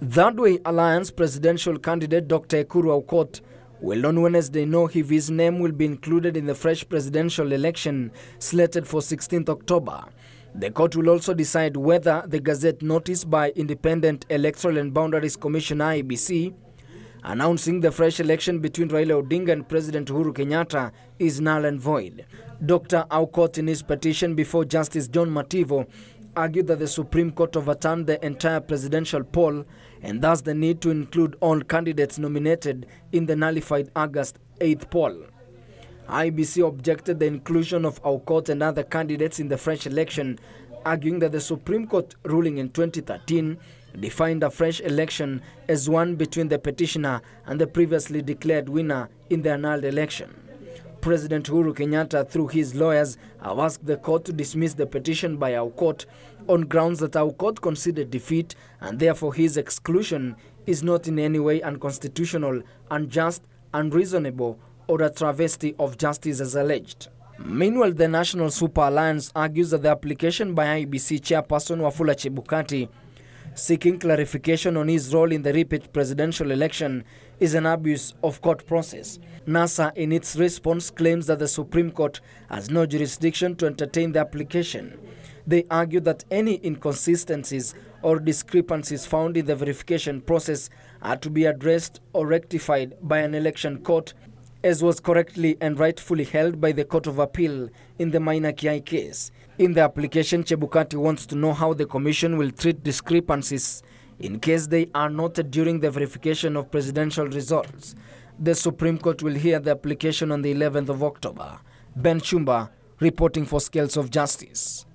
Thirdway Alliance presidential candidate Dr.Ekuru Aukot will on Wednesday know if his name will be included in the fresh presidential election slated for 16th October. The court will also decide whether the Gazette notice by Independent Electoral and Boundaries Commission IEBC announcing the fresh election between Raila Odinga and President Uhuru Kenyatta is null and void. Dr. Aukot, in his petition before Justice John Mativo, argued that the Supreme Court overturned the entire presidential poll and thus the need to include all candidates nominated in the nullified August 8th poll. IEBC objected the inclusion of Aukot and other candidates in the fresh election, arguing that the Supreme Court ruling in 2013 defined a fresh election as one between the petitioner and the previously declared winner in the annulled election. President Uhuru Kenyatta, through his lawyers, have asked the court to dismiss the petition by Aukot on grounds that Aukot conceded defeat and therefore his exclusion is not in any way unconstitutional, unjust, unreasonable, or a travesty of justice as alleged. Meanwhile, the National Super Alliance argues that the application by IEBC chairperson Wafula Chebukati seeking clarification on his role in the repeat presidential election is an abuse of court process. NASA, in its response, claims that the Supreme Court has no jurisdiction to entertain the application. They argue that any inconsistencies or discrepancies found in the verification process are to be addressed or rectified by an election court, as was correctly and rightfully held by the Court of Appeal in the Maina Kiai case. In the application, Chebukati wants to know how the Commission will treat discrepancies in case they are noted during the verification of presidential results. The Supreme Court will hear the application on the 11th of October. Ben Chumba, reporting for Scales of Justice.